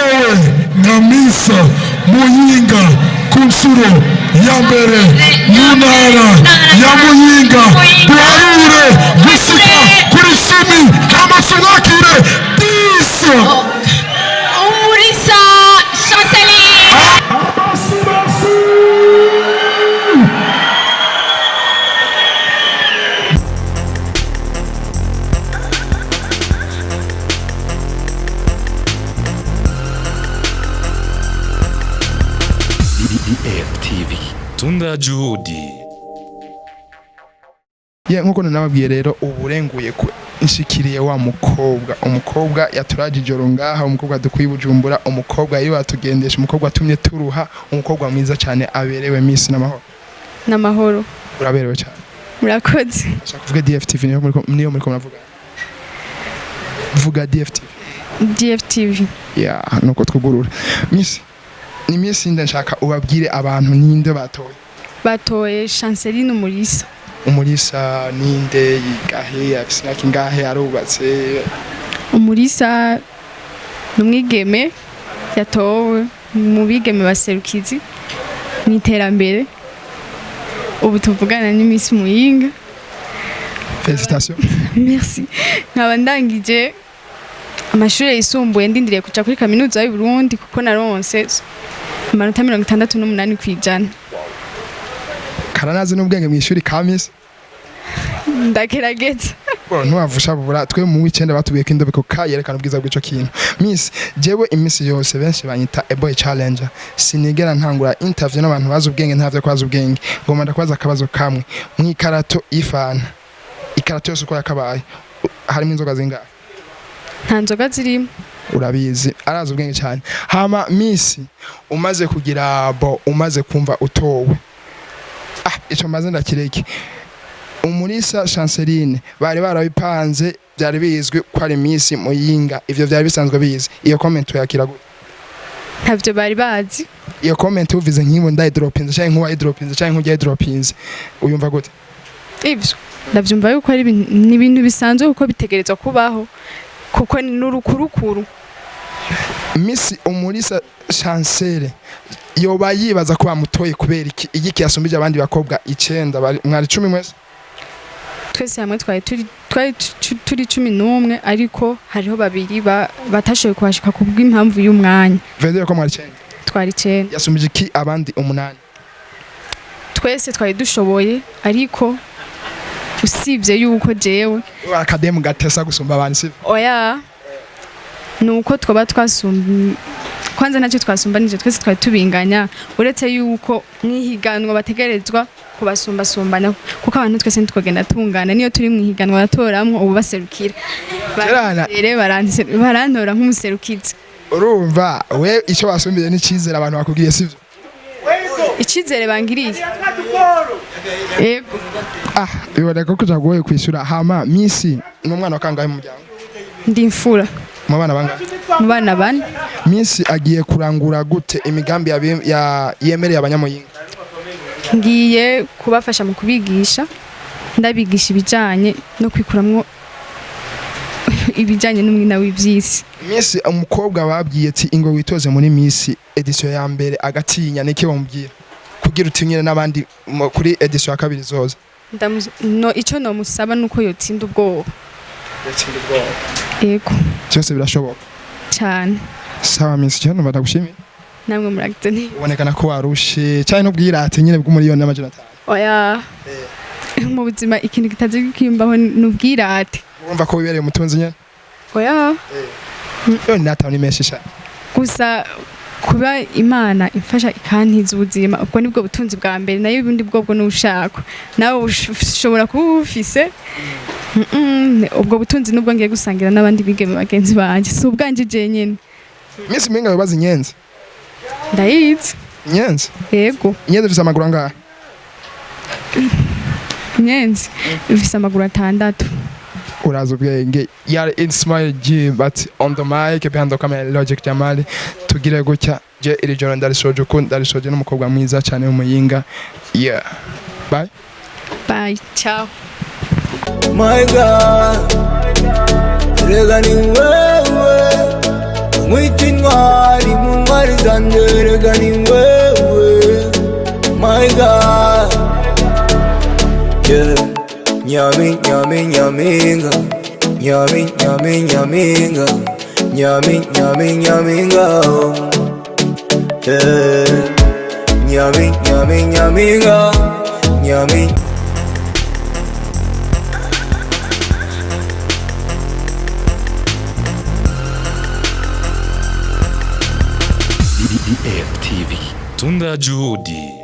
yatowe na Misa Muyinga ku nshuro ya mbere mu ntara ya Muyinga. Duharure gushika kuri 10 amasonakire 10. Umulisa Chanceline. DFTV Tunda Juhudi. Nkuko nababwiye rero uburenguye ku inshikiriye wa umukobwa yaturaje ijoro ngaha, umukobwa dukwiye Bujumbura, umukobwa yari watugendesha, umukobwa atumye turuha, umukobwa mwiza cyane aberewe Miss n'amahoro. Uraberewe cyane. Murakoze. Shaka kuvuga DFTV niyo muri muravuga. Vuga DFTV. DFTV. Nuko twugurura. Miss ni Miss ndashaka ubabwire abantu ninde batoye. Batoye Chanceline Umulisa. Umulisa ninde yigahe afisina kingahe arubatse. Umulisa numwigeme yatowe mu bigeme baserukizi mu iterambere. Ubu tuvugana ni Miss Muyinga. Félicitations. Merci. Nkaba ndangije amashuri yisumbuye ndindiriye kuja kuri kaminuza y'u Burundi kuko naronse amanota 68 kwijana. Karanazi n'ubwenge mu ishuri ka Miss. Ndagerageza. Ntuwavusha bubura twe mu weekend batubiye ko indobeko kayerekana ubwiza bw'ico kintu. Miss jewe imisi yose benshi banyita a boy challenger. Sinigera ntangura interview n'abantu bazi ubwenge ntavyo kwaza ubwenge. Ngoma ndakwaza akabazo kamwe. Mwikarato ifana. Ikarato yose uko yakabaye. Harimo inzoga zingahe? Nta nzoga zirimo. Urabizi arazi ubwenge cyane. Hama Miss umaze kugira umaze kumva utowe. Ico maze ndakireke. Umulisa Chanceline bari barabipanze byari bizwi ko ari Miss Muyinga, ivyo byari bisanzwe bizi. Iyo comment yakira gute? Ntavyo bari bazi. Iyo comment uvize nk'imo ndayi dropinze cyangwa nkuwa dropinze cyangwa nkujya dropinze uyumva gute? Ivyo ndavyumva yuko ari ibintu bisanzwe kuko bitegerezwa kubaho kuko ni n'urukurukuru. Miss Umulisa Chancelle yoba yibaza ko bamutoye kubera iki yasumbije abandi bakobwa 9 mwari 10 mwese? Twese hamwe twari turi 11 ariko hariho babiri batashoboye kuhashika kubw'impamvu y'umwanya. Vendere ko mwari 9? Twari 9. Yasumbije iki abandi 8? Twese twari dushoboye ariko usibye yuko jewe akademu gatesa gusumba abandi sivyo? Oya. Nuko twoba twasumba kwanza nacyo twasumbanije twese twari tubinganya uretse yuko mwihiganwa bategerezwa kubasumba sumbana kuko abantu twese ntitwogenda tungana niyo turi mwihiganwa batoramwe ubu baserukira barantora nk'umuserukizi. Urumva we icyo basumbiye n'icizere abantu bakubwiye sivyo? Icizere bangiriye. Yego. Biboneka ko jagoye kwishura. Hama Miss n'umwana wa kangahe mu muryango? Ndi imfura. Mu bana bangahe? Mu bana bane. Miss agiye kurangura gute imigambi yemereye abanyamuyinga? Ngiye kubafasha mu kubigisha ndabigisha ibijanye no kwikuramwo ibijanye n'umwina w'ivyisi. Miss umukobwa babwiye ati ingo witoze muri Miss edition ya mbere agatinya niki bamubwira kugira utinyire n'abandi kuri edition ya kabiri zoza? Ico no musaba nuko yotsinda ubwoba. Yotsinda ubwoba. Yego. Cyose birashoboka cyane. Sawa Miss cyane badagushimiye. Namwe muragitani. Ubonekana ko warushe cyane n'ubwirate nyine bw'umuriyoni n'amajana 5. Oya. Mu buzima ikintu kitazi kwimbaho n'ubwirate. Urumva ko wibereye umutunzi nyene? Oya. Yo natawe ni menshi sha. Gusa kuba Imana imfasha ikantiza ubuzima ubwo nibwo butunzi bwa mbere nayo ibindi bwobwo n'ushaka nawe ushobora kubufise. Ubwo butunzi nubwo ngiye gusangira n'abandi bigeme bagenzi banje si ubwanje je nyene. Miss Muyinga babaza inyenzi? Ndayizi. Inyenzi? Yego. Inyenzi ifise amaguru angahe? Inyenzi ifise amaguru 6. Uraza ubwenge. Yari in smile G but on the mic behind the camera Logic Jamali tugire gutya je iri joro ndarishoje ko ndarishoje n'umukobwa mwiza cyane w'Umuyinga. Yeah. Bye. Bye. Ciao. My God, rega ni wewe mwita intwari mu ntwari zanjye rega ni wewe my God yeah. Nyami nyami nyaminga nyami nyami nyaminga nyami nyami nyaminga yeah. Nyami nyami nyaminga nyami DDF TV. Tunda Juhudi.